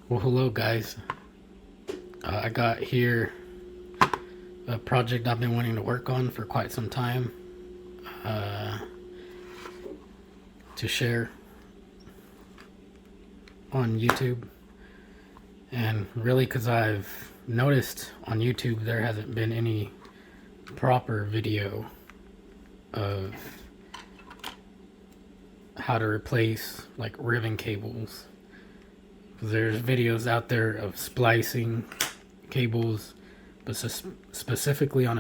Well, hello guys. I got here a project I've been wanting to work on for quite some time to share on YouTube. And really, because I've noticed on YouTube there hasn't been any proper video of how to replace like ribbon cables. There's videos out there of splicing cables, but specifically on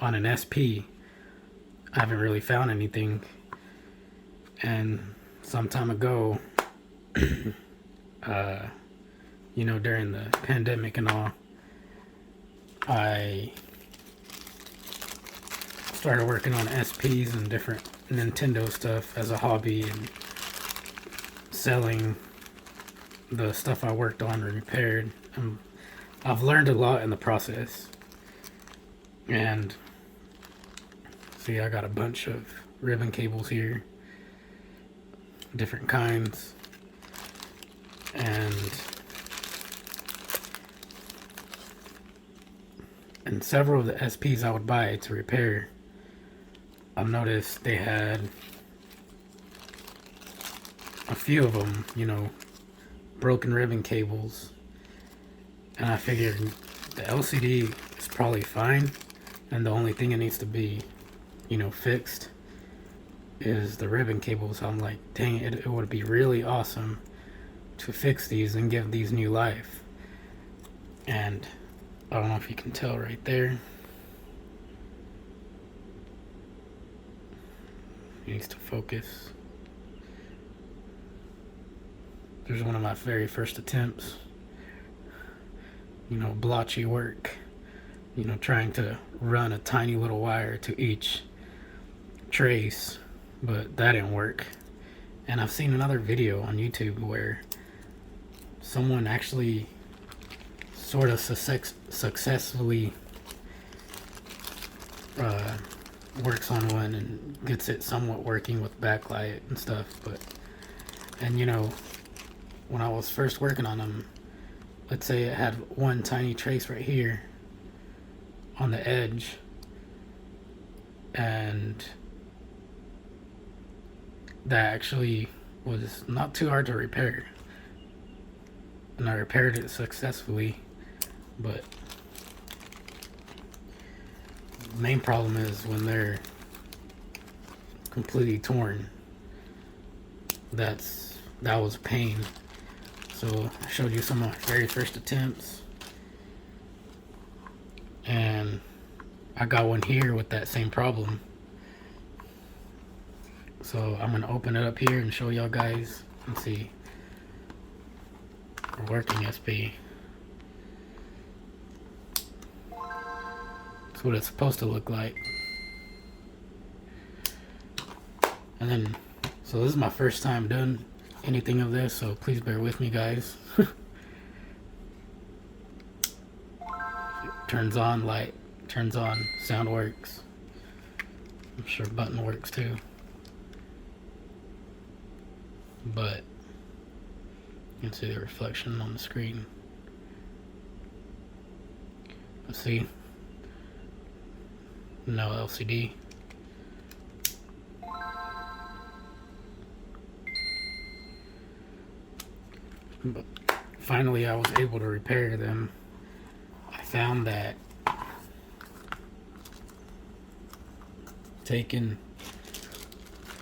on an SP, I haven't really found anything. And some time ago, during the pandemic and all, I started working on SPs and different Nintendo stuff as a hobby and selling the stuff I worked on and repaired. I've learned a lot in the process. And see, I got a bunch of ribbon cables here, different kinds, and several of the SPs I would buy to repair, I've noticed they had a few of them, broken ribbon cables, and I figured the LCD is probably fine, and the only thing it needs to be, fixed is the ribbon cables. So I'm like, dang it would be really awesome to fix these and give these new life. And I don't know if you can tell right there, it needs to focus. There's one of my very first attempts, blotchy work, trying to run a tiny little wire to each trace, but that didn't work. And I've seen another video on YouTube where someone actually sort of successfully works on one and gets it somewhat working with backlight and stuff. And when I was first working on them, let's say it had one tiny trace right here on the edge, and that actually was not too hard to repair, and I repaired it successfully. But the main problem is when they're completely torn. That was a pain. So I showed you some of my very first attempts, and I got one here with that same problem. So I'm gonna open it up here and show y'all guys and see a working SP. That's what it's supposed to look like. And then, so this is my first time doing anything of this, so please bear with me, guys. Turns on, light turns on, sound works. I'm sure button works too, but you can see the reflection on the screen. Let's see, no LCD. But finally I was able to repair them. I found that taking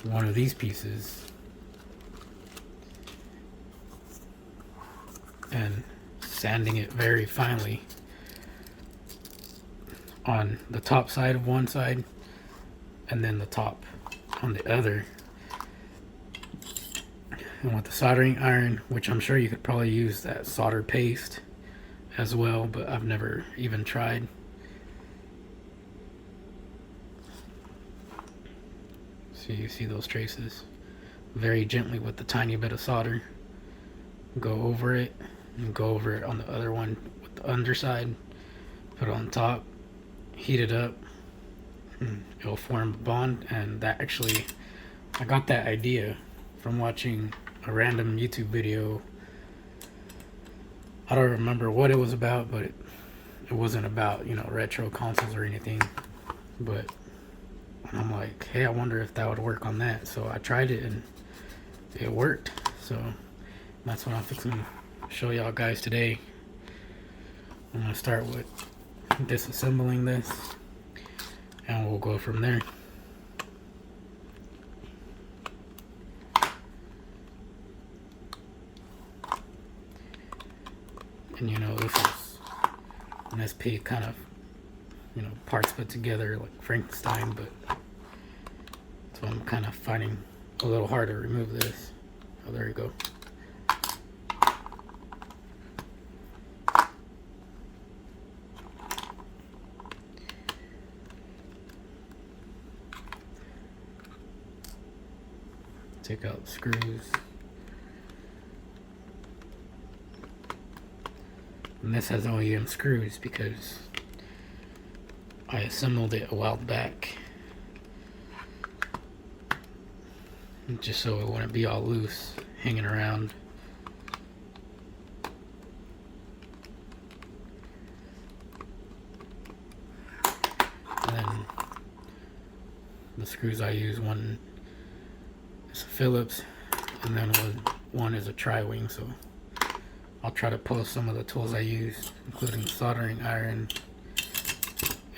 one of these pieces and sanding it very finely on the top side of one side and then the top on the other, and with the soldering iron, which I'm sure you could probably use that solder paste as well, but I've never even tried. So you see those traces. Very gently with the tiny bit of solder, go over it, and go over it on the other one with the underside, put it on top, heat it up, and it'll form a bond. And that actually, I got that idea from watching a random YouTube video I don't remember what it was about, but it wasn't about, you know, retro consoles or anything. But I'm like, hey, I wonder if that would work on that. So I tried it and it worked. So that's what I'm fixing to show y'all guys today. I'm gonna start with disassembling this and we'll go from there. And you know, this is an SP kind of, you know, parts put together like Frankenstein, but so I'm kind of finding a little hard to remove this. Oh, there you go. Take out the screws. And this has OEM screws because I assembled it a while back just so it wouldn't be all loose hanging around. And then the screws I use, one is a Phillips and then one is a tri-wing, so I'll try to post some of the tools I use, including soldering iron,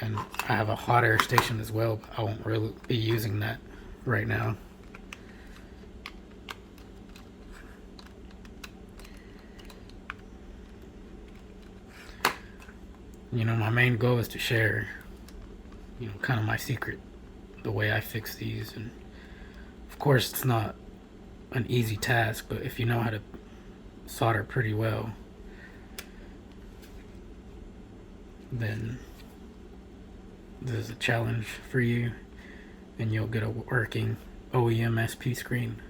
and I have a hot air station as well, but I won't really be using that right now. You know, my main goal is to share, you know, kind of my secret, the way I fix these, and of course it's not an easy task, but if you know how to solder pretty well, then this is a challenge for you and you'll get a working OEM SP screen.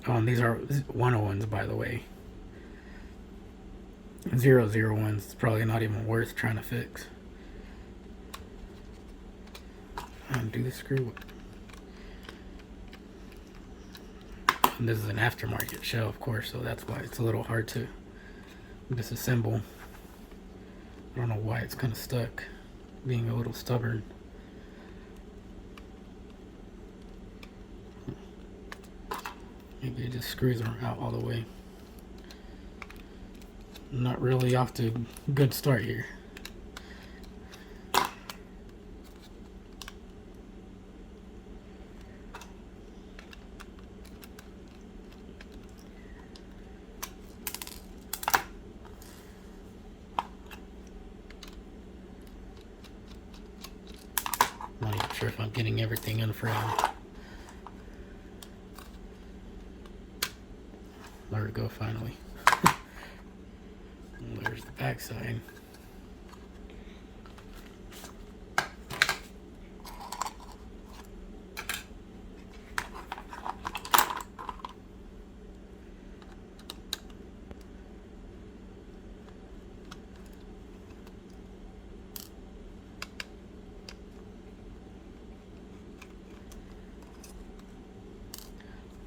Oh, and these are 101s, by the way. 001s is probably not even worth trying to fix. Undo the screw. And this is an aftermarket shell, of course, so that's why it's a little hard to disassemble. I don't know why it's kind of stuck, being a little stubborn. Maybe it just screws them out all the way. Not really off to a good start here. I'm not even sure if I'm getting everything in frame. There we go, finally. There's the back side.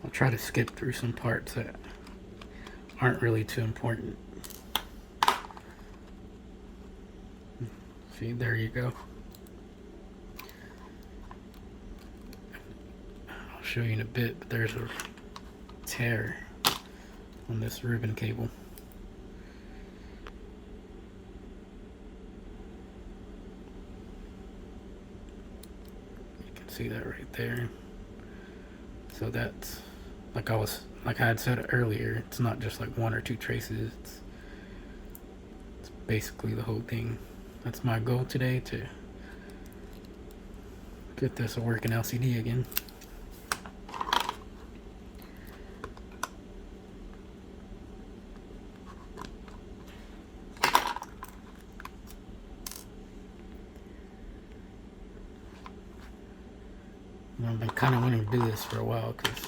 I'll try to skip through some parts that aren't really too important. See, there you go. I'll show you in a bit, but there's a tear on this ribbon cable. You can see that right there. So that's, like I had said earlier, it's not just like one or two traces, it's basically the whole thing. That's my goal today, to get this a working LCD again. I've been kind of wanting to do this for a while because,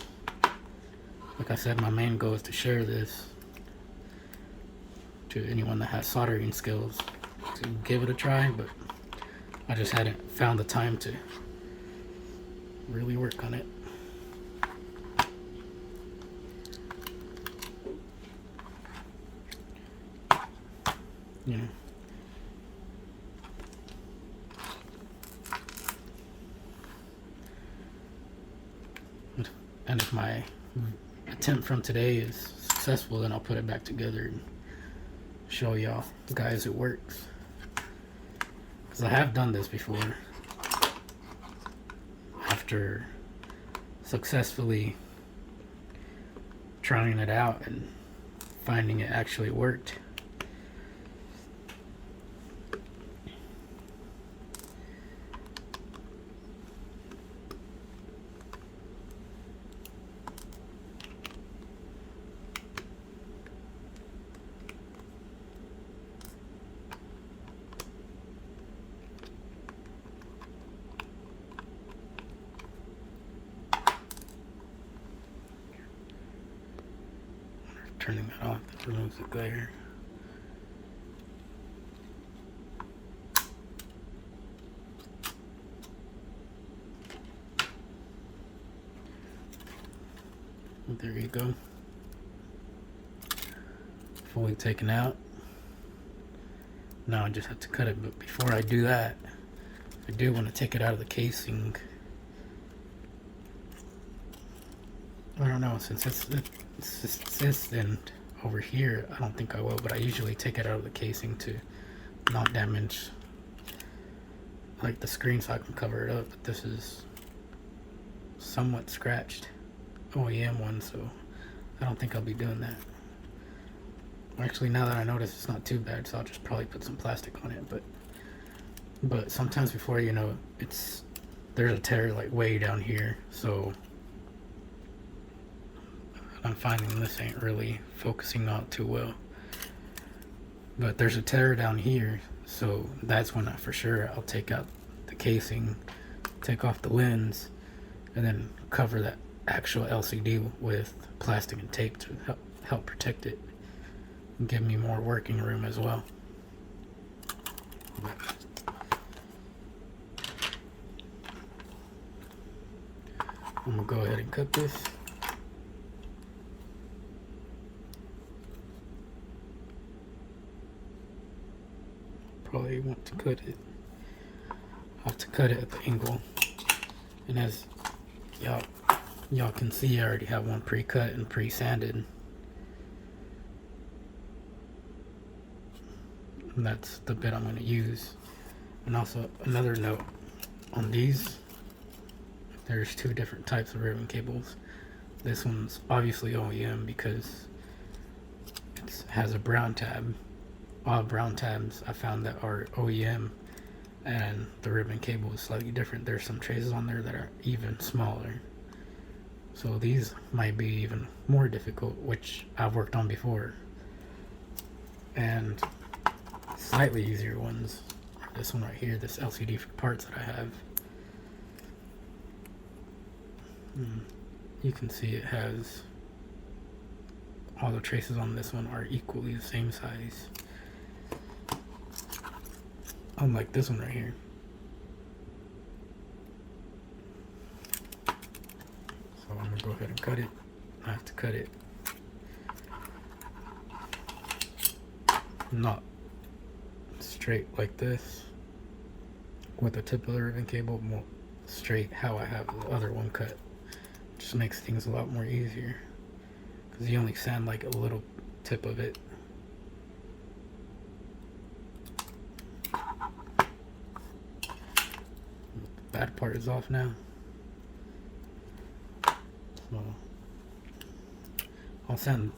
like I said, my main goal is to share this to anyone that has soldering skills, to give it a try, but I just hadn't found the time to really work on it. you know. And if my attempt from today is successful, then I'll put it back together and show y'all guys it works. Because I have done this before. After successfully trying it out and finding it actually worked. Turning that off, that removes the glare. There you go. Fully taken out. Now I just have to cut it, but before I do that, I do want to take it out of the casing. I don't know, since it's this end over here, I don't think I will, but I usually take it out of the casing to not damage like the screen so I can cover it up. But this is somewhat scratched OEM one, so I don't think I'll be doing that. Actually, now that I notice, it's not too bad, so I'll just probably put some plastic on it. But sometimes before, you know, there's a tear like way down here, so I'm finding this ain't really focusing out too well. But there's a tear down here, so that's when for sure I'll take out the casing, take off the lens, and then cover that actual LCD with plastic and tape to help protect it and give me more working room as well. I'm gonna go ahead and cut this. Probably want to cut it. I have to cut it at the angle, and as y'all can see, I already have one pre-cut and pre-sanded. And that's the bit I'm going to use. And also another note on these, there's two different types of ribbon cables. This one's obviously OEM because it has a brown tab. All brown tabs I found that are OEM, and the ribbon cable is slightly different. There's some traces on there that are even smaller, so these might be even more difficult, which I've worked on before. And slightly easier ones are this one right here, this LCD for parts that I have. You can see it has all the traces on this one are equally the same size, unlike this one right here. So I'm gonna go ahead and cut it. I have to cut it not straight like this with the tip of the ribbon cable, more straight how I have the other one cut. Just makes things a lot more easier because you only sand like a little tip of it. Bad part is off now. So I'll sand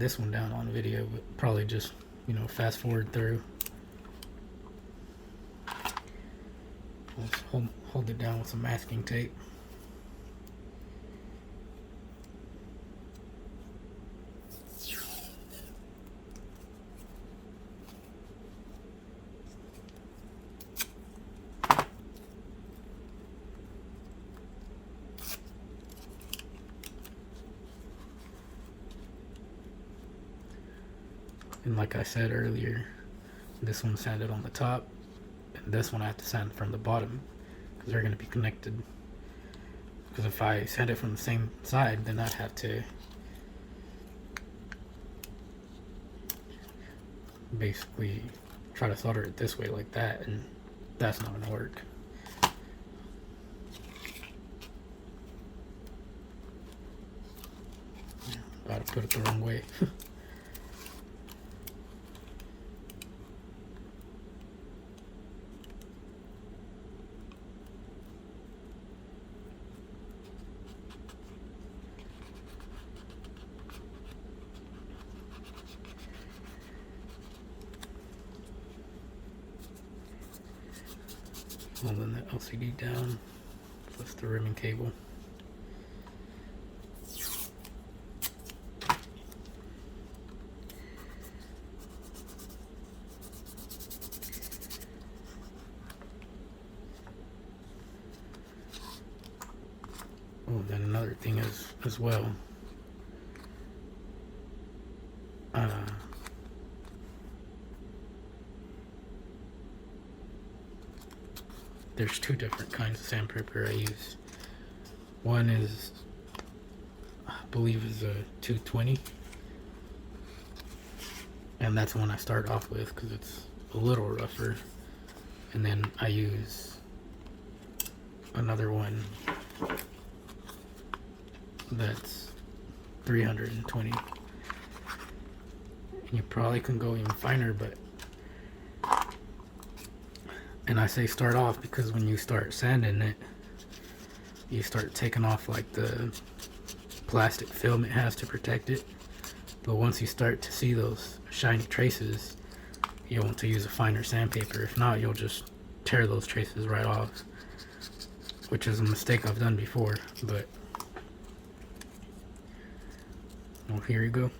this one down on video, but probably just, you know, fast forward through. Let's hold it down with some masking tape. And like I said earlier, this one sanded on the top, and this one I have to sand from the bottom because they're going to be connected. Because if I sand it from the same side, then I'd have to basically try to solder it this way like that, and that's not gonna work. About to put it the wrong way. Holding the LCD down, plus the ribbon cable. Oh, then another thing is as well. There's two different kinds of sandpaper I use. One is, I believe, is a 220, and that's the one I start off with because it's a little rougher. And then I use another one that's 320. And you probably can go even finer, but, and I say start off because when you start sanding it, you start taking off like the plastic film it has to protect it. But once you start to see those shiny traces, you'll want to use a finer sandpaper. If not, you'll just tear those traces right off, which is a mistake I've done before. But well, here you go.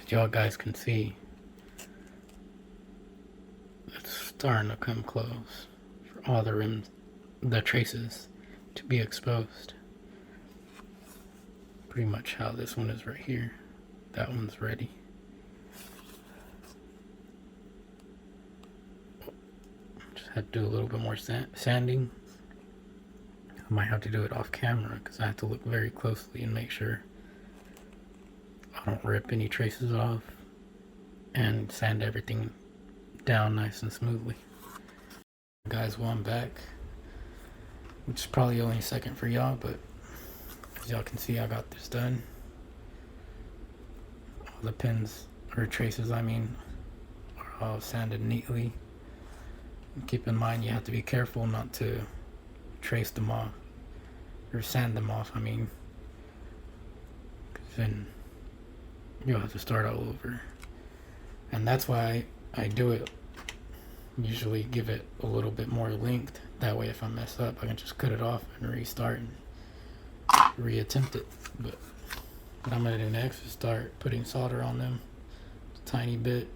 Y'all guys can see it's starting to come close for all the rims, the traces to be exposed. Pretty much how this one is right here. That one's ready. Just had to do a little bit more sanding. I might have to do it off camera because I have to look very closely and make sure I don't rip any traces off and sand everything down nice and smoothly. Guys, while I'm back, which is probably only a second for y'all, but as y'all can see, I got this done. All the pins, or traces I mean, are all sanded neatly. And keep in mind, you have to be careful not to trace them off, or sand them off, I mean, 'cause then you'll have to start all over. And that's why I do it, usually give it a little bit more length. That way if I mess up, I can just cut it off and restart and reattempt it. But what I'm going to do next is start putting solder on them a tiny bit.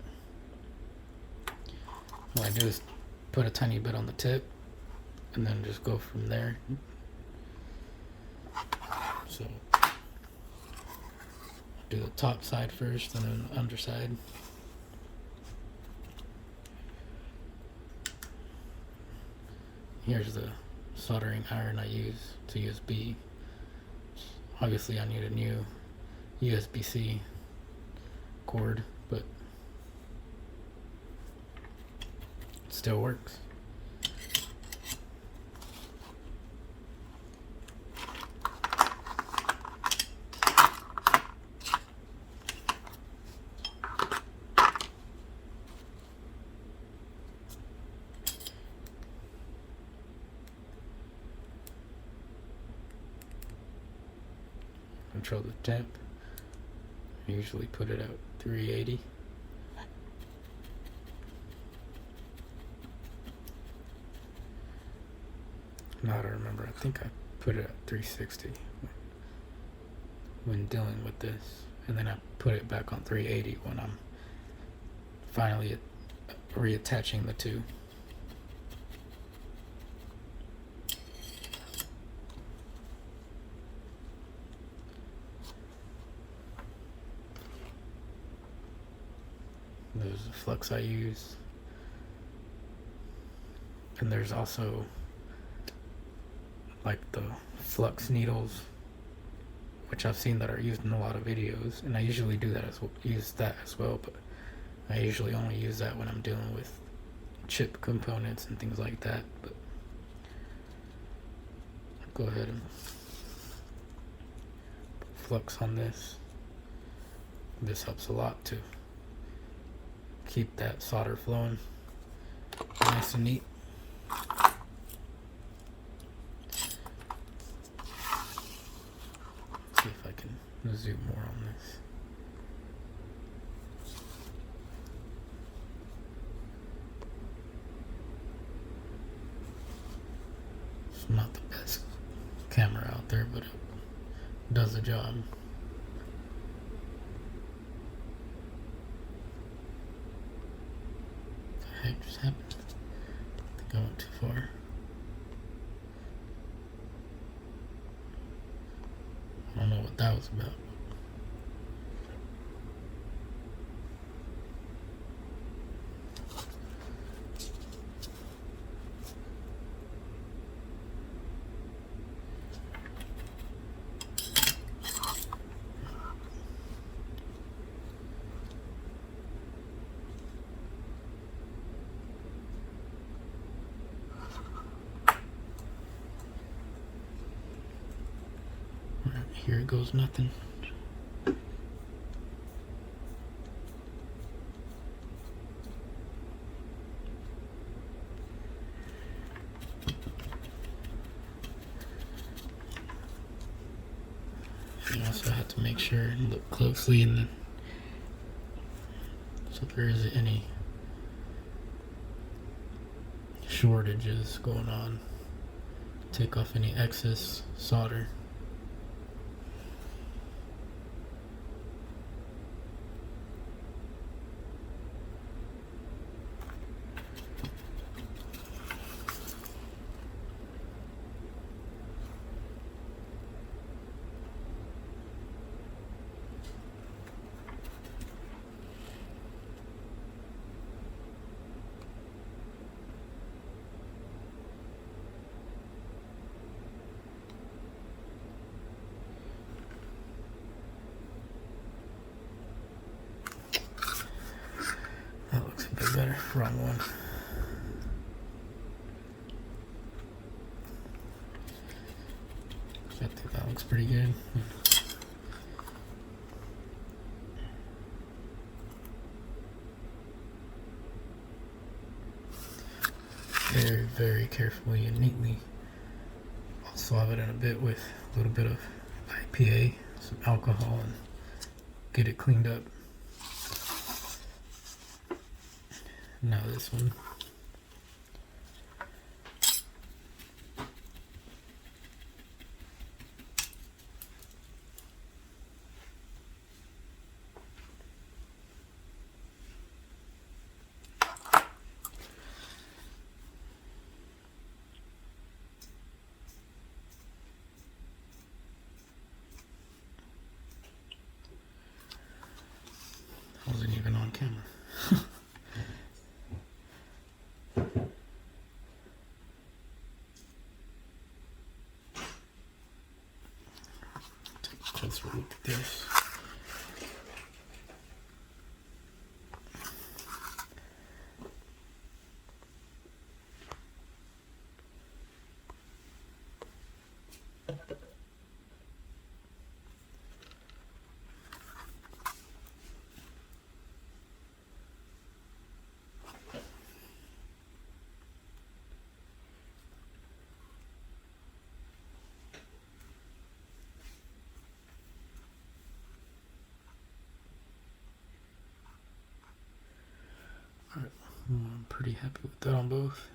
What I do is put a tiny bit on the tip and then just go from there. So do the top side first and then the underside. Here's the soldering iron I use to USB. Obviously I need a new USB-C cord, but it still works. Control the temp. I usually put it at 380. Now I remember, I think I put it at 360 when dealing with this, and then I put it back on 380 when I'm finally reattaching the two. There's the flux I use, and there's also like the flux needles, which I've seen that are used in a lot of videos, and I usually do that use that as well, but I usually only use that when I'm dealing with chip components and things like that. But I'll go ahead and put flux on this. This helps a lot too. Keep that solder flowing nice and neat. Let's see if I can zoom more on this. It's not the best camera out there, but it does the job. What just happened? I think I went too far. I don't know what that was about. Here it goes, nothing. You also have to make sure and look closely in the, so there isn't any shortages going on. Take off any excess solder. That looks a bit better. Wrong one. I think that looks pretty good. Very, very carefully and neatly. I'll swab it in a bit with a little bit of IPA, some alcohol, and get it cleaned up. Now this one. Wasn't even on camera. Take a closer look at this. Alright, I'm pretty happy with that on both.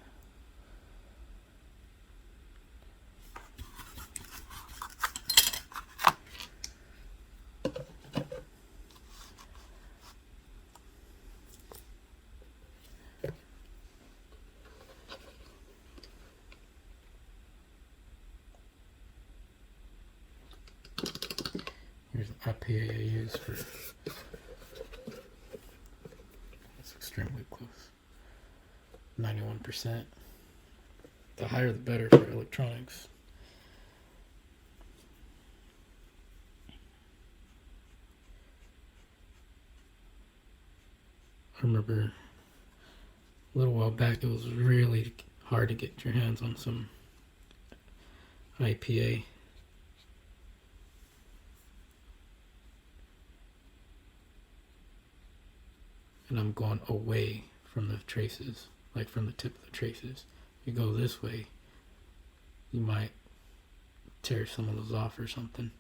Here's an IPA I use for. It's extremely close. 91%. The higher the better for electronics. I remember a little while back it was really hard to get your hands on some IPA. And I'm going away from the traces, like from the tip of the traces. If you go this way, you might tear some of those off or something.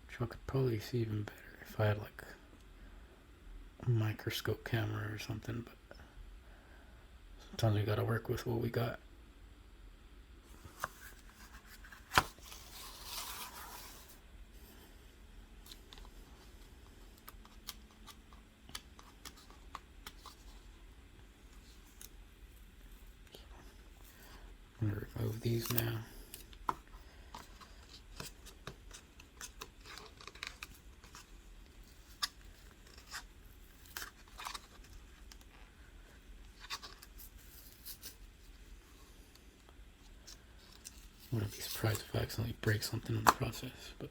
Which I could probably see even better if I had like a microscope camera or something, but sometimes we gotta work with what we got. I'm gonna remove these now. I wouldn't be surprised if I accidentally break something in the process, but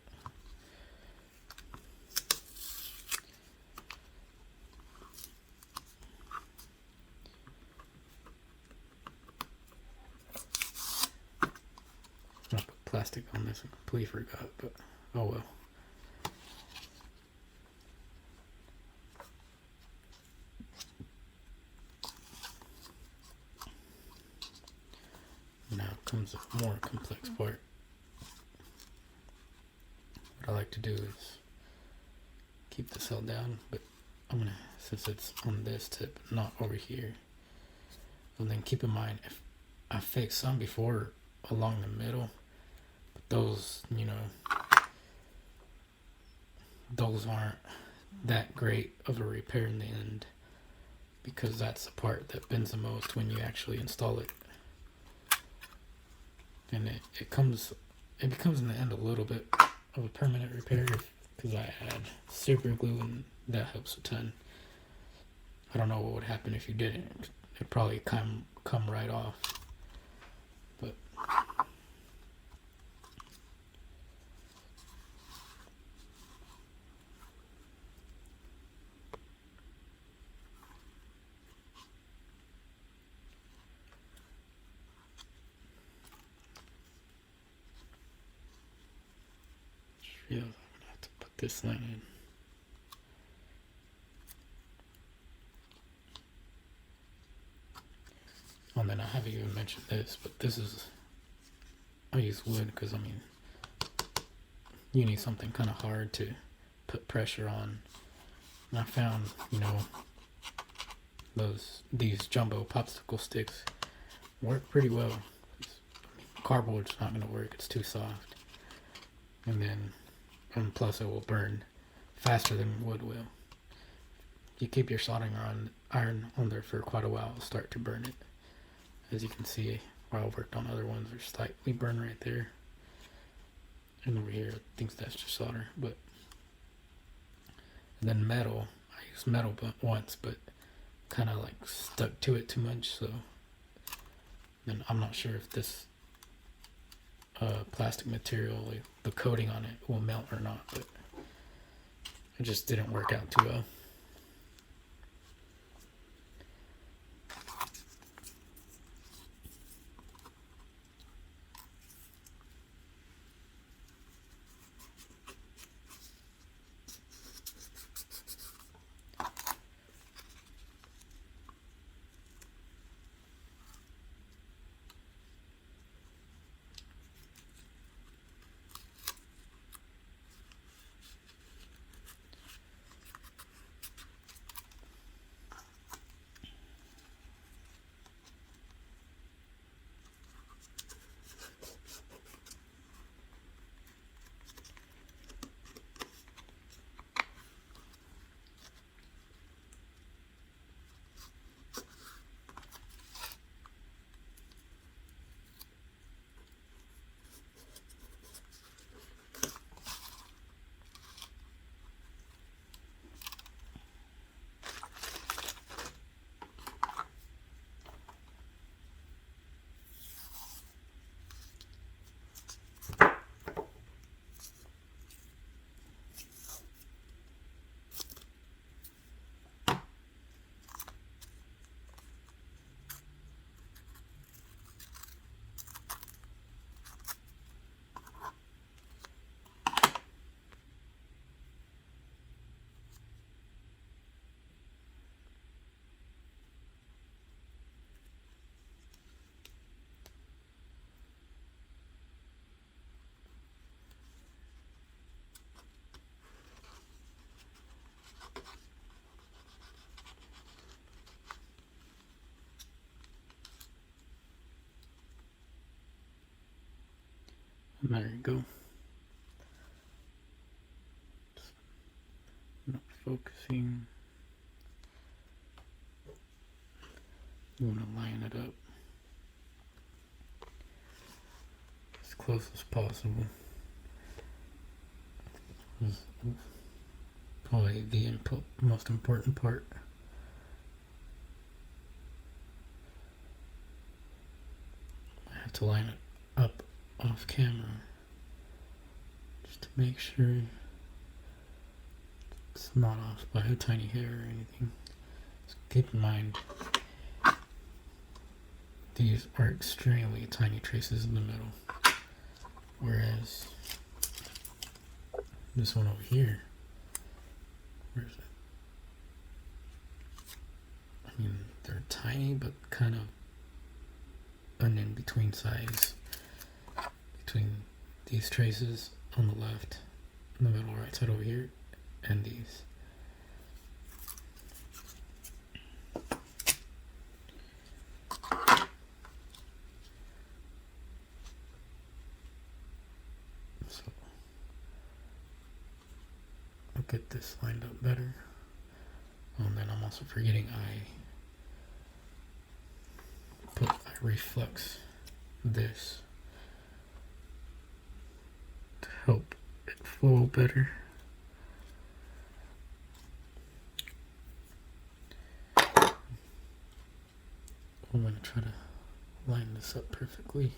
I put plastic on this. I completely forgot, but oh well. Now comes a more complex part. What I like to do is keep the cell down, but I'm gonna, since it's on this tip, not over here. And then keep in mind, if I fixed some before along the middle, but those, you know, those aren't that great of a repair in the end, because that's the part that bends the most when you actually install it. And it becomes in the end a little bit of a permanent repair because I add super glue, and that helps a ton. I don't know what would happen if you didn't. It'd probably come right off. But feels. I'm gonna have to put this line in. And then I haven't even mentioned this, but this is, I use wood because I mean, you need something kind of hard to put pressure on. And I found, you know, these jumbo popsicle sticks work pretty well. Cardboard's not gonna work; it's too soft. And plus it will burn faster than wood will. You keep your soldering iron on there for quite a while, it'll start to burn it. As you can see, where I worked on other ones, there's slightly burn right there. And over here, I think that's just solder. But and then metal, I used metal once, but kind of like stuck to it too much. So then I'm not sure if this plastic material, like the coating on it, will melt or not. But it just didn't work out too well. And there you go. Just not focusing. You want to line it up as close as possible. This is probably the most important part. I have to line it up off camera just to make sure it's not off by a tiny hair or anything. Just keep in mind these are extremely tiny traces in the middle, whereas this one over here, where is it? I mean, they're tiny but kind of an in-between size between these traces on the left and the middle right side over here and these. So I'll get this lined up better. And then I'm also forgetting I reflex this to help it flow better. I'm going to try to line this up perfectly.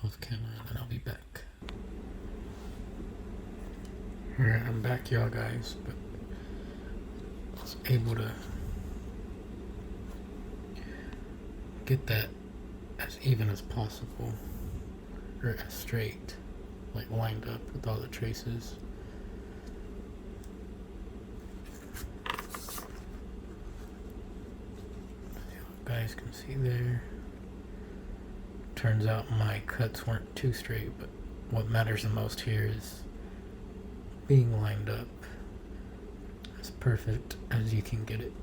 Off camera, and then I'll be back. Alright, I'm back, y'all guys, but I was able to get that as even as possible, or as straight, like lined up with all the traces. You guys can see there. Turns out my cuts weren't too straight, but what matters the most here is being lined up as perfect as you can get it.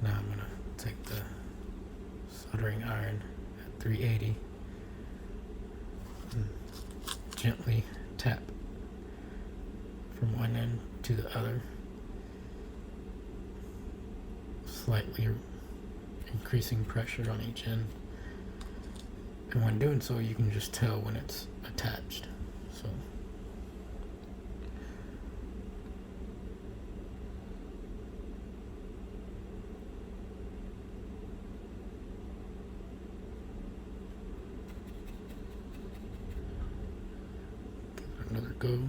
Now I'm gonna take the soldering iron at 380 and gently tap from one end to the other, slightly increasing pressure on each end. And when doing so, you can just tell when it's attached. So give it another go.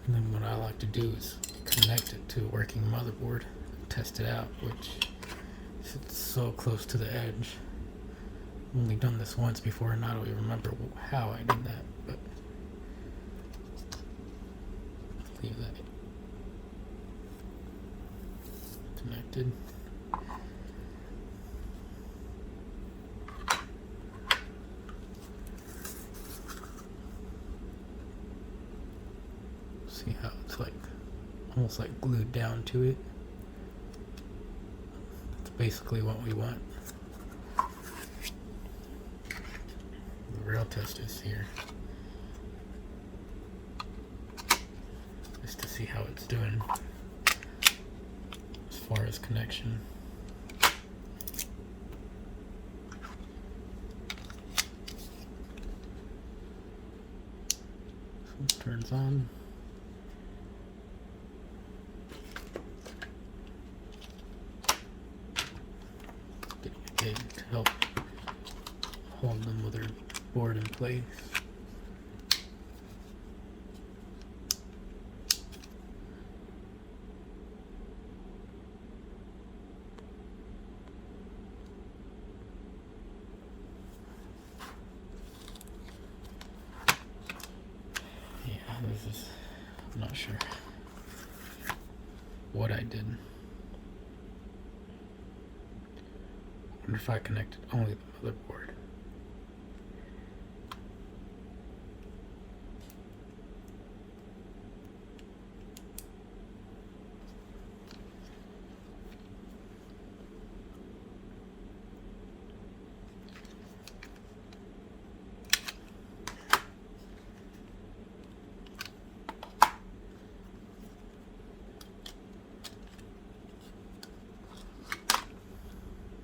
And then what I like to do is connect it to a working motherboard, test it out, which sits so close to the edge. I've only done this once before and I don't even remember how I did that, but leave that connected. See how it's like almost like glued down to it. That's basically what we want. The real test is here, just to see how it's doing as far as connection. So it turns on. To help hold the motherboard in place. Yeah, this is, I'm not sure what I did. I wonder if I connected only the motherboard.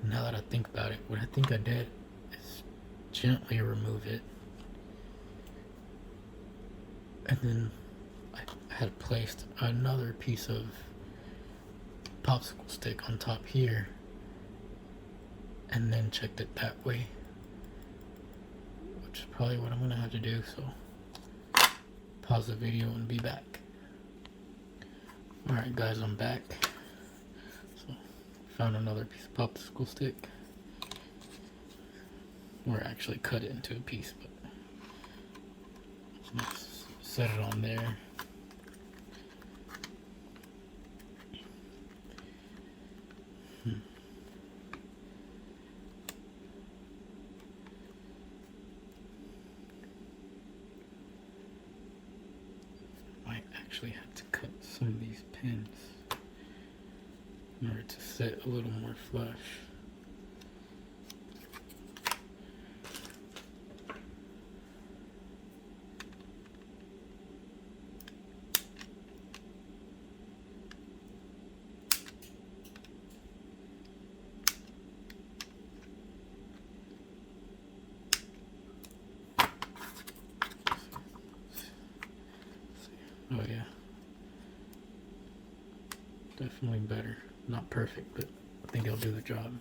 Now that I think about it, what I think I did is gently remove it, and then I had placed another piece of popsicle stick on top here, and then checked it that way, which is probably what I'm gonna have to do. So pause the video and be back. Alright guys, I'm back. So found another piece of popsicle stick, or actually cut it into a piece, but let's set it on there. Might actually have to cut some of these pins in order to sit a little more flush. definitely better. Not perfect, but I think it'll do the job.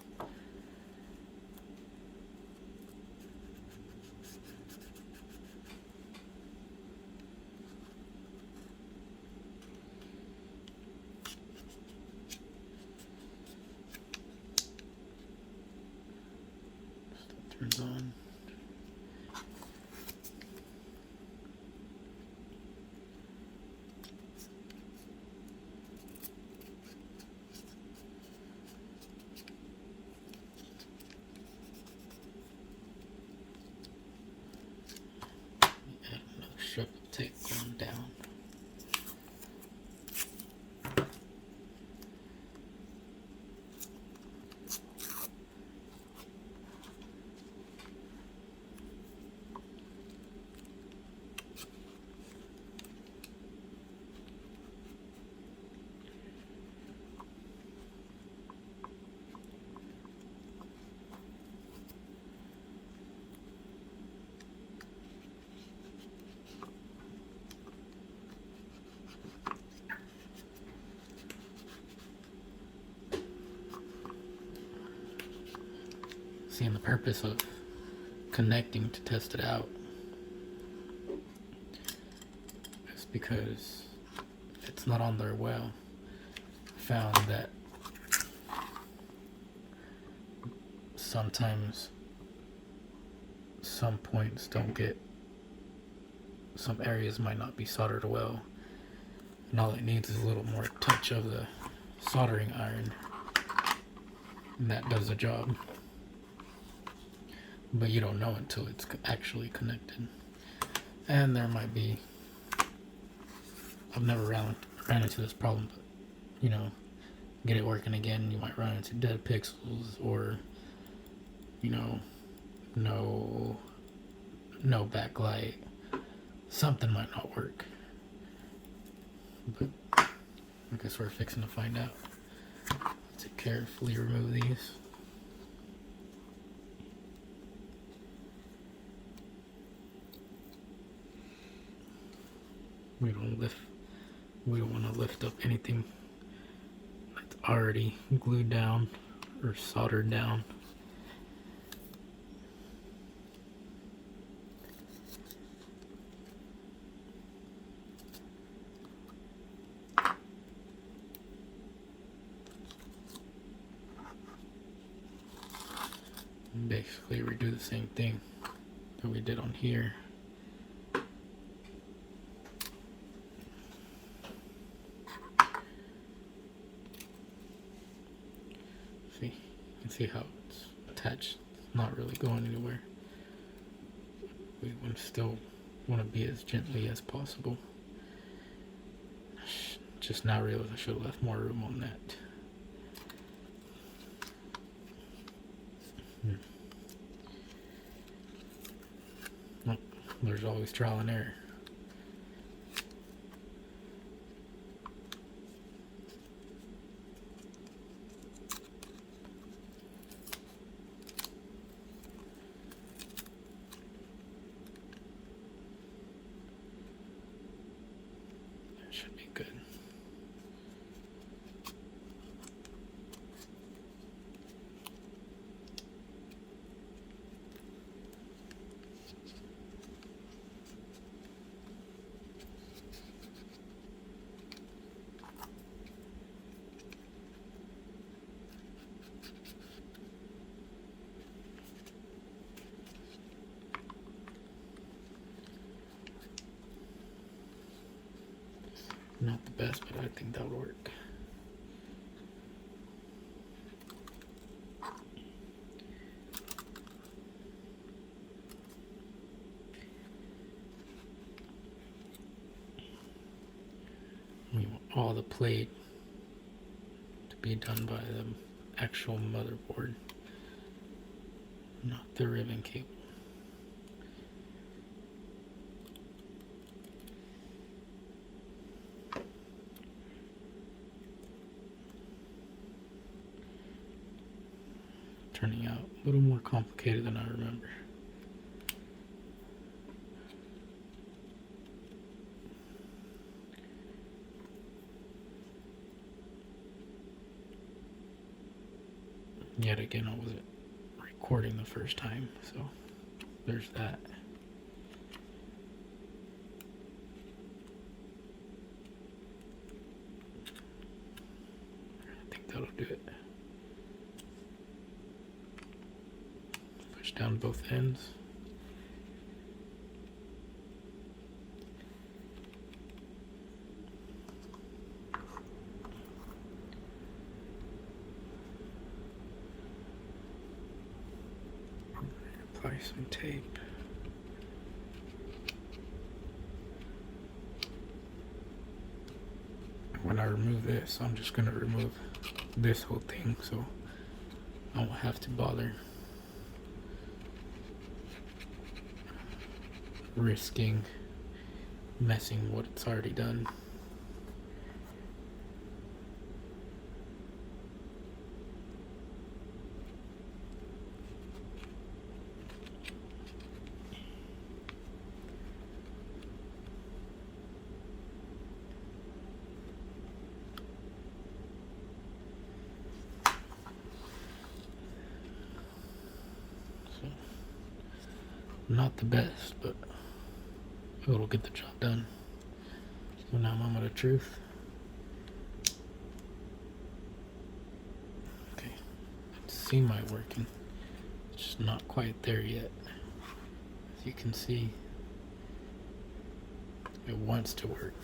That turns on. Add another strip of tape going down. Seeing the purpose of connecting to test it out is because it's not on there well. I found that sometimes some points don't get, some areas might not be soldered well, and all it needs is a little more touch of the soldering iron, and that does the job. But you don't know until it's actually connected. And there might be, I've never ran into this problem, but you know, get it working again, you might run into dead pixels, or you know, no backlight, something might not work. But I guess we're fixing to find out. Let's carefully remove these. We don't want to lift up anything that's already glued down or soldered down. And basically redo the same thing that we did on here. See, you can see how it's attached. It's not really going anywhere. We still want to be as gently as possible. Just now realized I should have left more room on that. Well, there's always trial and error. Should be good. Not the best, but I think that would work. We want all the plate to be done by the actual motherboard, not the ribbon cable. Turning out a little more complicated than I remember. Yet again, I wasn't recording the first time, so there's that. I think that'll do it. Push down both ends. Apply some tape. When I remove this, I'm just going to remove this whole thing so I won't have to bother risking messing what it's already done. Not the best, but it'll get the job done. So now moment of truth. Okay, it's semi working. It's just not quite there yet. As you can see, it wants to work.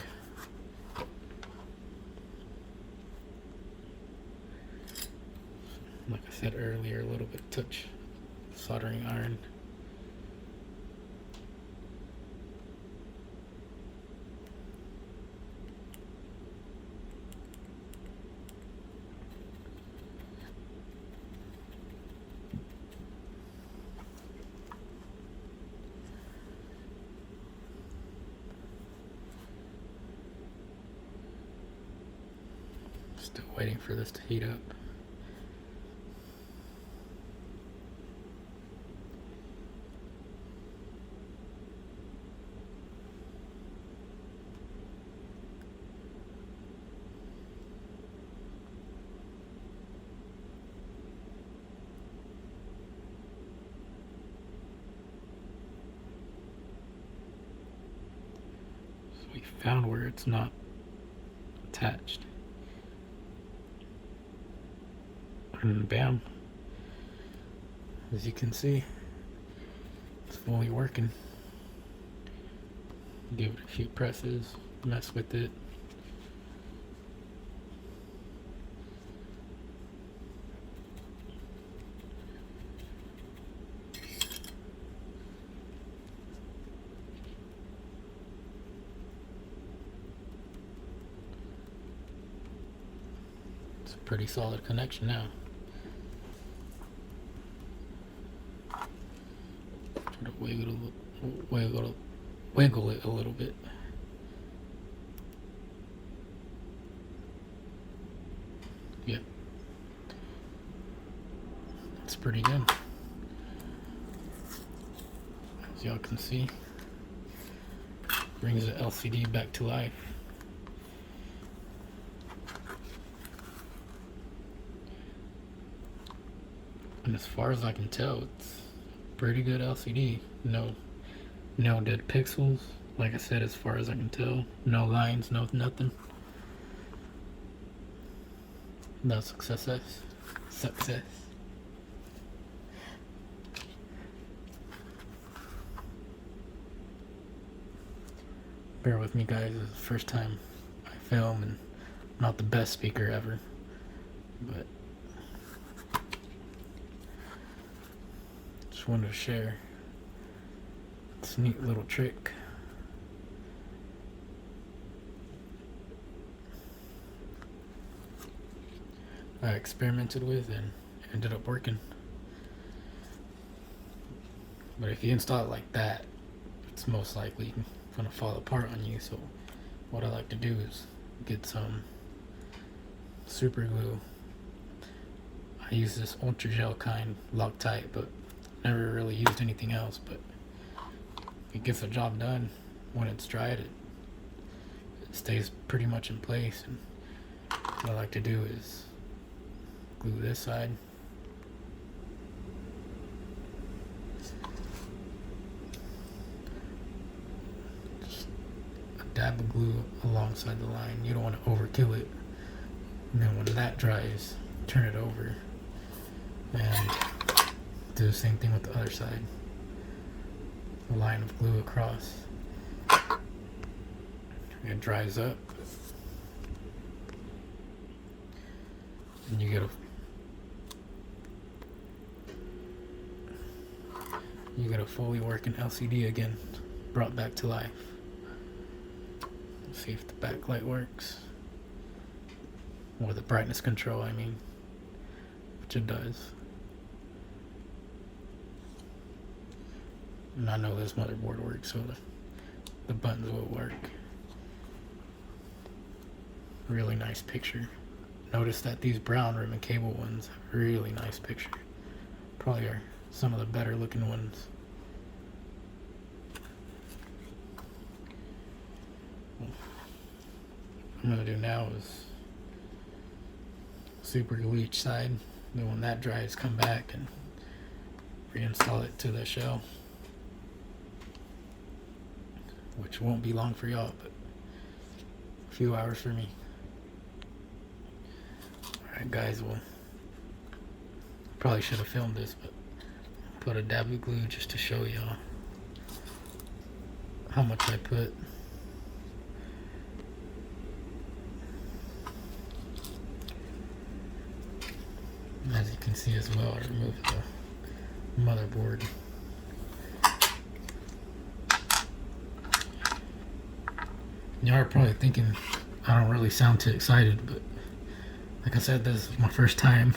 Like I said earlier, a little bit touch soldering iron. Still waiting for this to heat up. So we found where it's not attached. And bam, as you can see, it's fully working. Give it a few presses, mess with it. It's a pretty solid connection now. Wiggle it a little bit. Yep. It's pretty good. As y'all can see, brings the LCD back to life. And as far as I can tell, it's pretty good LCD. No dead pixels. Like I said, as far as I can tell, no lines, no nothing. No success. Bear with me, guys. This is the first time I film, and I'm not the best speaker ever, but just wanted to share this neat little trick. I experimented with and ended up working. But if you install it like that, it's most likely gonna fall apart on you. So what I like to do is get some super glue. I use this ultra gel kind, Loctite, but never really used anything else. But it gets the job done. When it's dried, it stays pretty much in place. And what I like to do is glue this side glue alongside the line. You don't want to overkill it. And then when that dries, turn it over and do the same thing with the other side. A line of glue across. It dries up, and you get a fully working LCD again, brought back to life. Let's see if the backlight works, or the brightness control, I mean, which it does. And I know this motherboard works, so the buttons will work. Really nice picture. Notice that these brown ribbon cable ones have a really nice picture. Probably are some of the better looking ones. What I'm gonna do now is super glue each side. Then when that dries, come back and reinstall it to the shell, which won't be long for y'all, but a few hours for me. Alright guys, well, probably should have filmed this, but put a dab of glue just to show y'all how much I put. As you can see as well, I removed the motherboard. Y'all are probably thinking I don't really sound too excited, but like I said, this is my first time.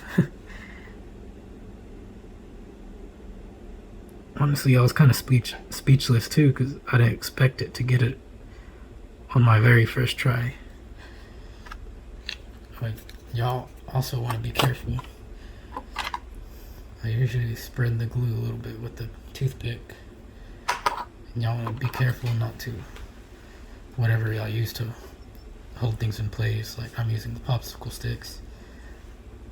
Honestly, I was kind of speechless too, because I didn't expect it to get it on my very first try. But y'all also want to be careful. I usually spread the glue a little bit with the toothpick, and y'all want to be careful not to, whatever y'all use to hold things in place, like I'm using the popsicle sticks,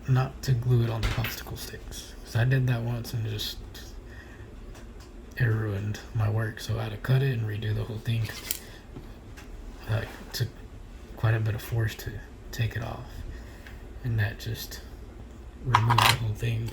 not to glue it on the popsicle sticks, because I did that once and it ruined my work. So I had to cut it and redo the whole thing. It took quite a bit of force to take it off, and that just removed the whole thing.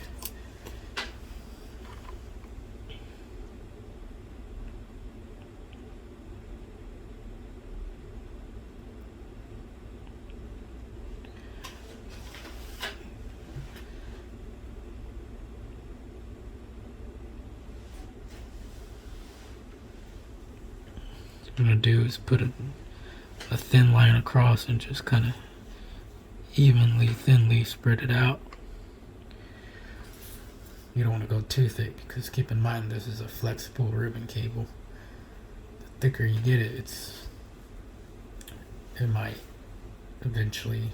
What I'm gonna do is put a thin line across and just kind of evenly, thinly spread it out. You don't want to go too thick, because keep in mind this is a flexible ribbon cable. The thicker you get it, it might eventually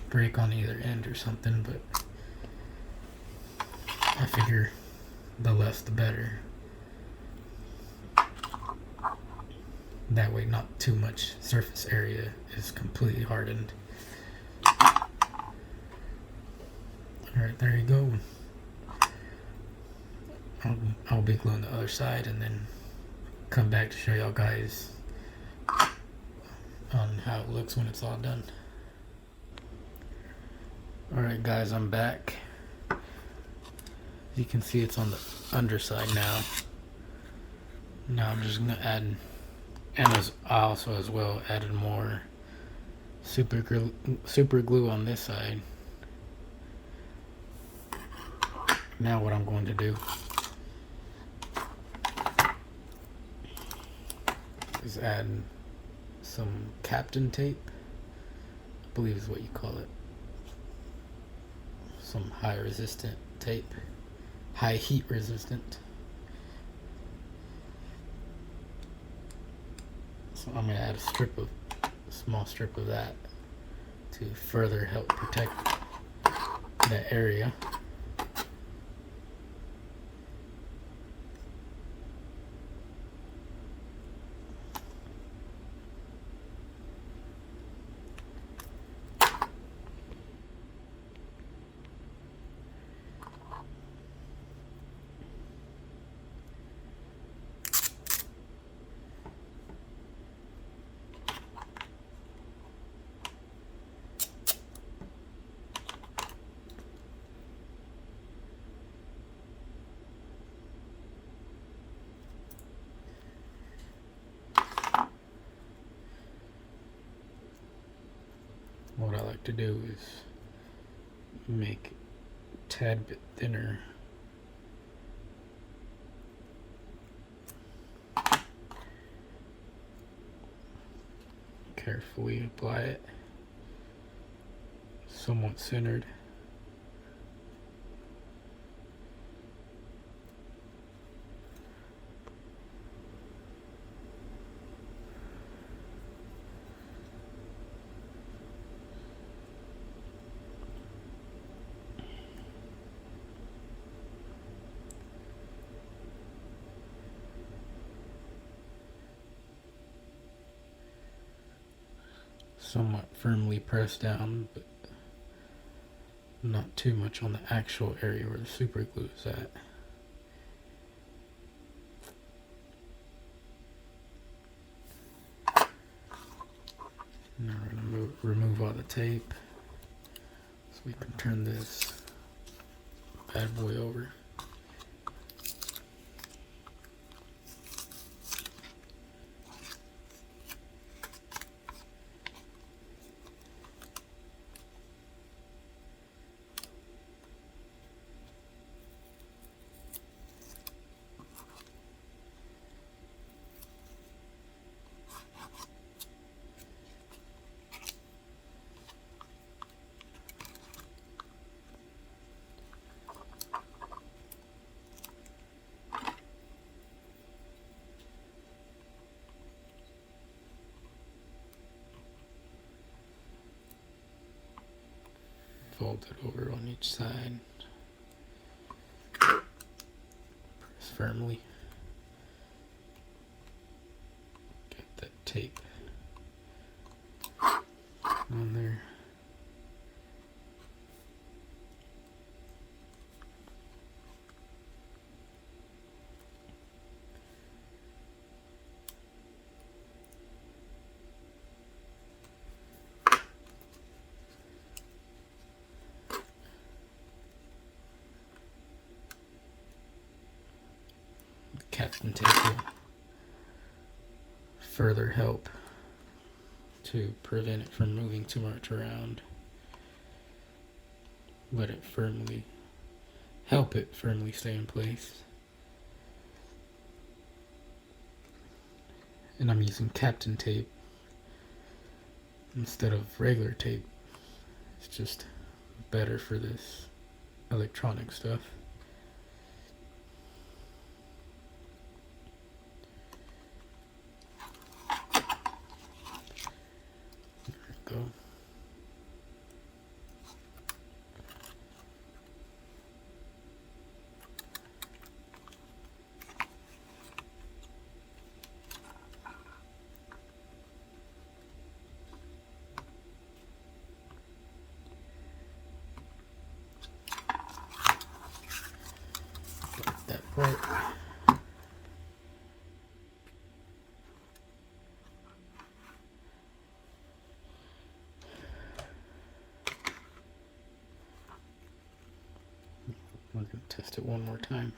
break on either end or something, but I figure the less the better. That way not too much surface area is completely hardened. Alright, there you go. I'll be gluing the other side and then come back to show y'all guys on how it looks when it's all done. Alright guys, I'm back. As you can see, it's on the underside now. Now I'm just gonna add, and I also as well added more super glue on this side. Now what I'm going to do is add some Captain tape, I believe is what you call it. Some high resistant tape, high heat resistant. So I'm going to add a small strip of that to further help protect that area. like to do is make it a tad bit thinner. Carefully apply it, somewhat centered. Somewhat firmly pressed down, but not too much on the actual area where the super glue is at. Now we're going to remove all the tape so we can turn this bad boy over. Fold it over on each side. Press firmly. Get that tape on there. Captain tape will further help to prevent it from moving too much around. Help it firmly stay in place. And I'm using Captain tape instead of regular tape. It's just better for this electronic stuff. Go. Like that part. I'm going to test it one more time.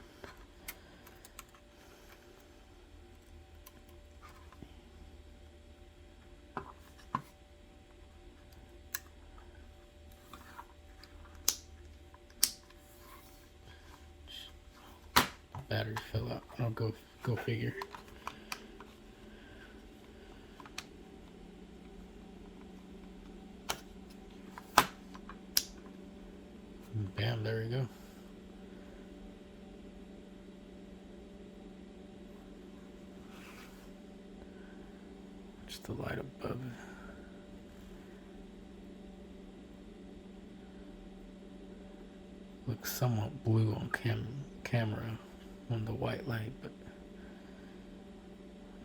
Battery fell out. I'll go figure. Bam, there we go. Just the light above it. Looks somewhat blue on camera on the white light, but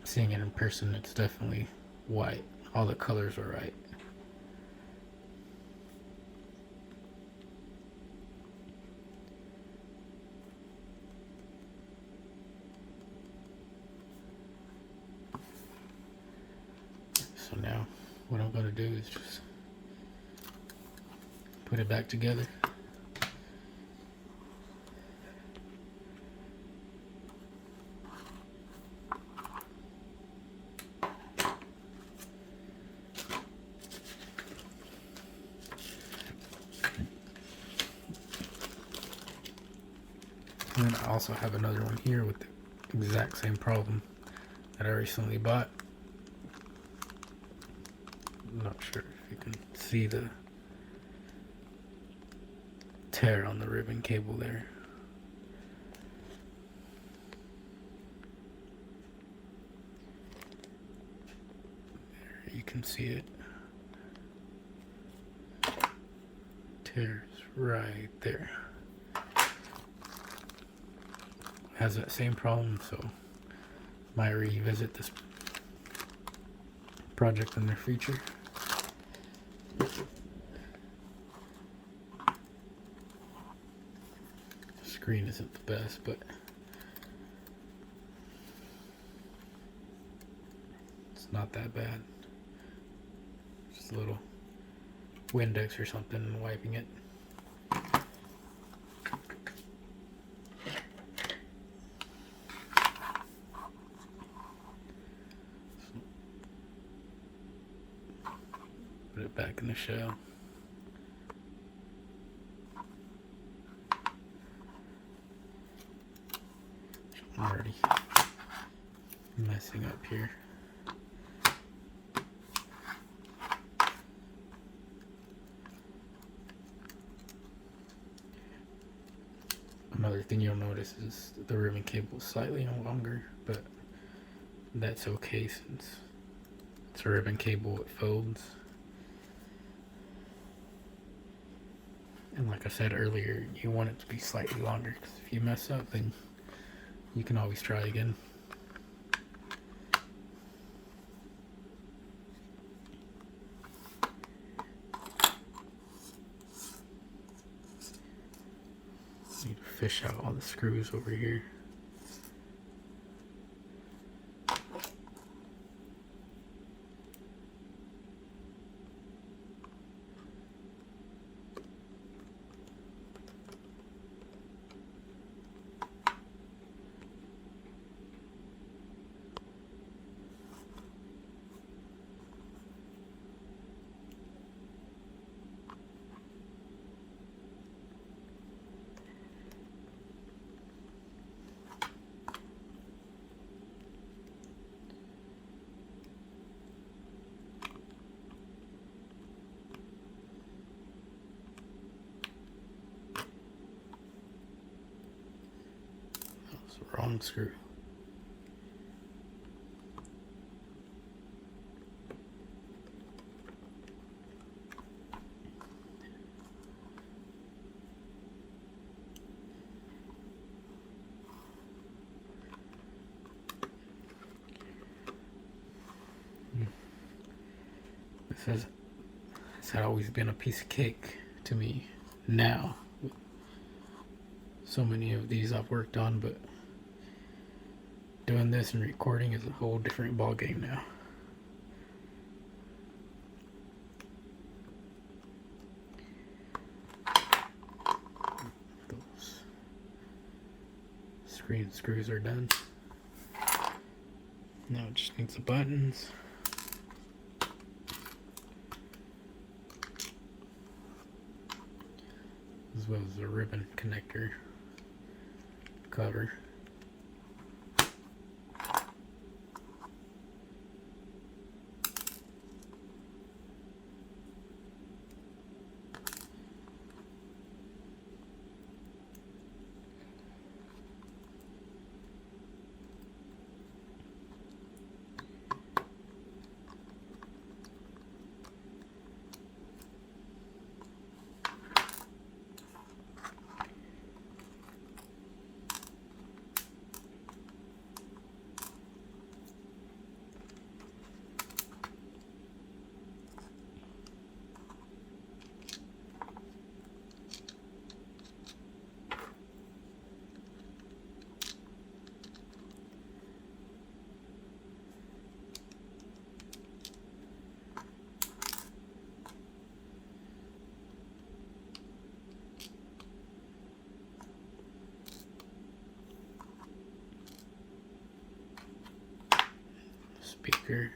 seeing it in person, it's definitely white. All the colors are right. So now what I'm going to do is just put it back together. And then I also have another one here with the exact same problem that I recently bought. I'm not sure if you can see the tear on the ribbon cable there. There, you can see it. Tears right there. Has that same problem, so might revisit this project in the future. The screen isn't the best, but it's not that bad. Just a little Windex or something and wiping it. Put it back in the shell. I'm already messing up here. Another thing you'll notice is the ribbon cable is slightly longer, but that's okay since it's a ribbon cable, it folds. And like I said earlier, you want it to be slightly longer, because if you mess up, then you can always try again. Need to fish out all the screws over here. Wrong screw. This had always been a piece of cake to me. Now, so many of these I've worked on, but doing this and recording is a whole different ball game now. Those screen screws are done. Now it just needs the buttons. As well as the ribbon connector cover. Speaker.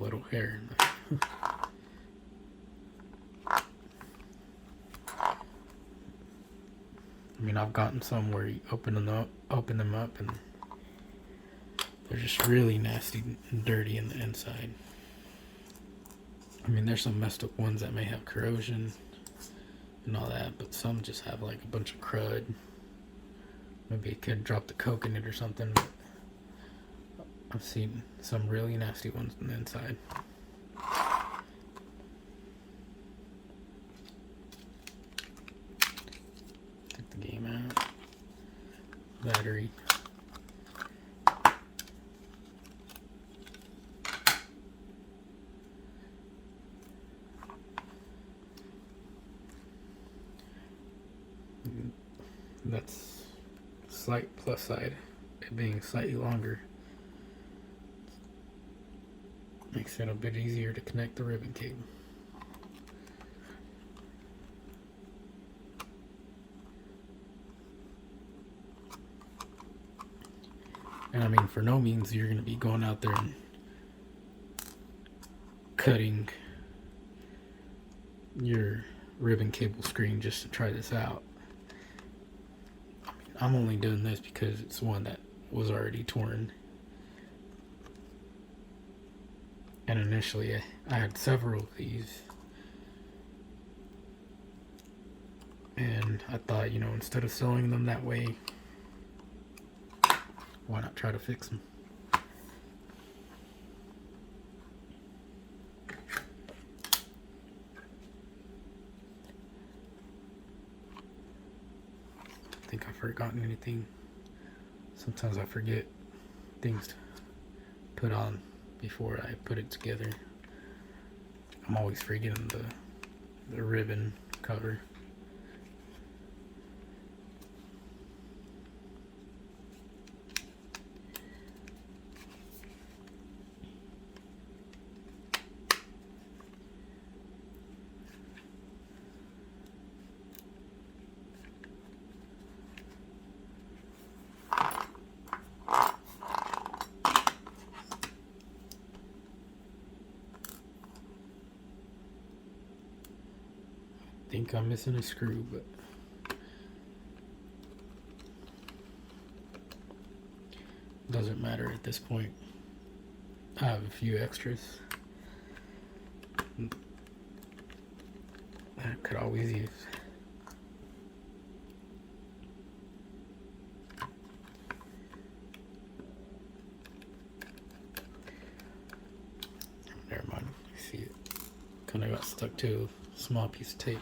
a little hair in there. I mean, I've gotten some where you open them up, and they're just really nasty and dirty in the inside. I mean, there's some messed up ones that may have corrosion and all that, but some just have like a bunch of crud. Maybe a kid dropped a Coke in it or something. But I've seen some really nasty ones on the inside. Take the game out. Battery. That's slight plus side, it being slightly longer makes it a bit easier to connect the ribbon cable. And I mean, for no means you're going to be going out there and cutting your ribbon cable screen just to try this out. I'm only doing this because it's one that was already torn. And initially I had several of these. And I thought, you know, instead of selling them that way, why not try to fix them? I think I've forgotten anything. Sometimes I forget things to put on before I put it together. I'm always forgetting the ribbon cover. I think I'm missing a screw, but doesn't matter at this point. I have a few extras that I could always use. Never mind, I see it kind of got stuck to a small piece of tape.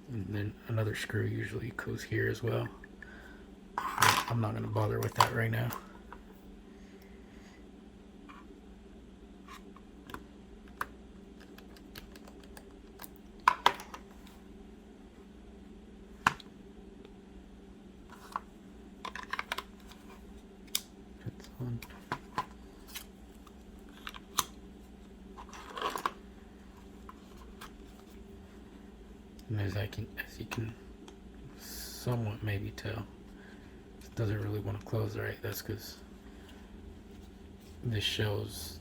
And then another screw usually goes here as well. But I'm not going to bother with that right now. It's on. And as you can somewhat maybe tell, it doesn't really want to close right. That's because this shows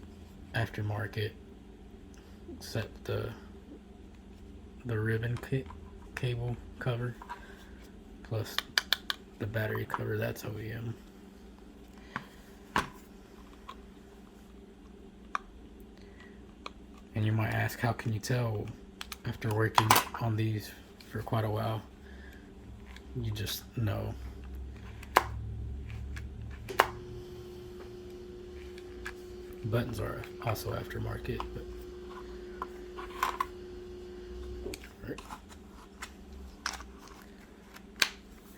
aftermarket, except the ribbon cable cover plus the battery cover, that's OEM. And you might ask, how can you tell? After working on these for quite a while, you just know. Buttons are also aftermarket, but right.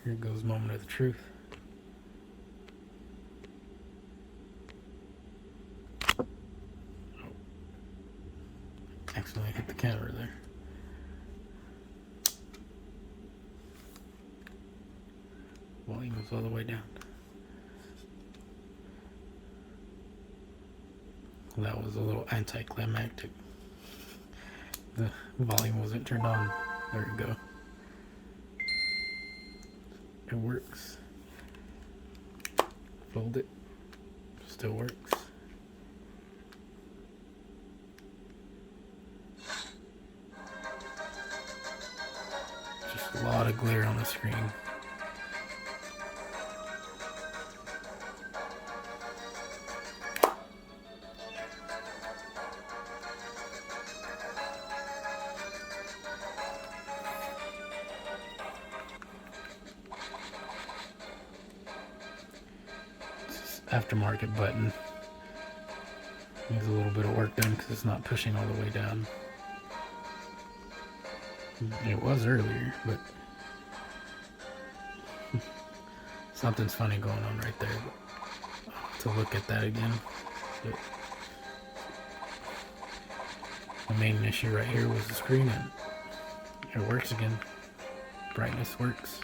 Here goes moment of the truth. Oh. Accidentally hit the camera there. Volume goes all the way down. That was a little anticlimactic. The volume wasn't turned on. There we go. It works. Fold it. Still works. Just a lot of glare on the screen. Aftermarket button. Needs a little bit of work done because it's not pushing all the way down. It was earlier, but something's funny going on right there. But I'll have to look at that again. But the main issue right here was the screen, and it works again. Brightness works.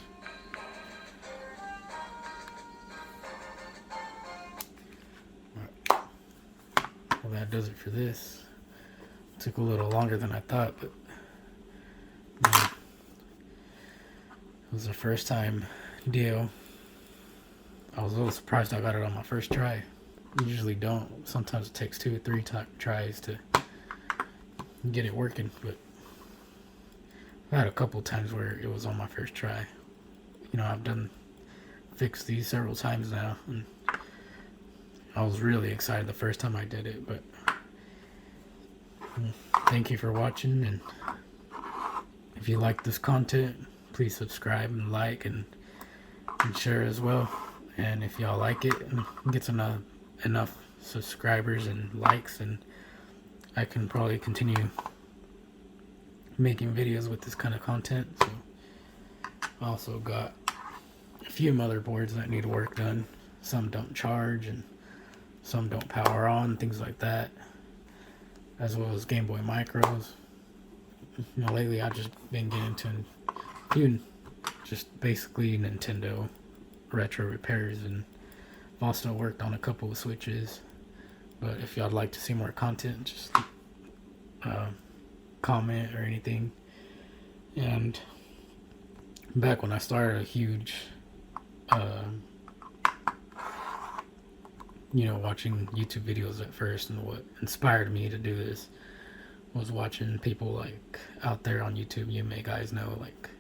Well, that does it for this. Took a little longer than I thought, but it was the first time deal. I was a little surprised I got it on my first try. Usually don't. Sometimes it takes 2 or 3 tries to get it working, but I had a couple times where it was on my first try. You know, I've fixed these several times now, and I was really excited the first time I did it. But thank you for watching, and if you like this content, please subscribe and like and share as well. And if y'all like it and gets enough subscribers and likes, and I can probably continue making videos with this kind of content. So I also got a few motherboards that need work done. Some don't charge and some don't power on, things like that, as well as Gameboy micros. You know, lately I've just been getting into a few just basically Nintendo retro repairs, and I've also worked on a couple of switches. But if y'all'd like to see more content, just comment or anything. And back when I started, a huge watching YouTube videos at first, and what inspired me to do this was watching people like out there on YouTube. You may guys know, like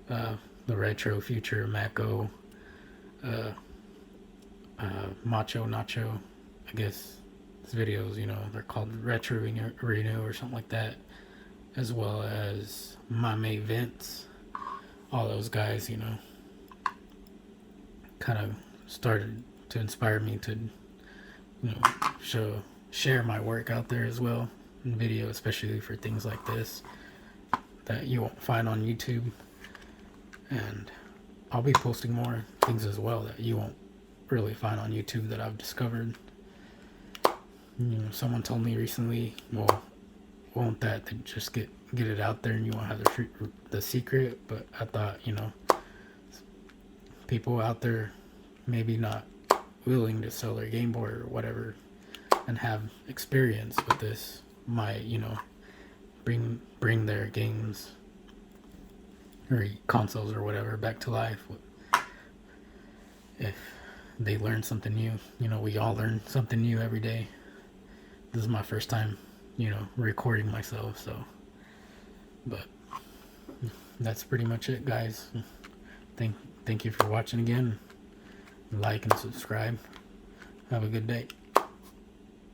the Retro Future Mako, Macho Nacho, I guess his videos, you know, they're called Retro Renew or something like that, as well as my mate Vince. All those guys, you know, kind of started to inspire me to, you know, share my work out there as well in video, especially for things like this that you won't find on YouTube. And I'll be posting more things as well that you won't really find on YouTube that I've discovered. You know, someone told me recently, well, won't that to just get it out there and you won't have the secret? But I thought, you know, people out there maybe not willing to sell their Game Boy or whatever and have experience with this might, you know, bring their games or consoles or whatever back to life if they learn something new. You know, we all learn something new every day. This is my first time, you know, recording myself, so, but that's pretty much it, guys. Thank you for watching again. Like and subscribe. Have a good day.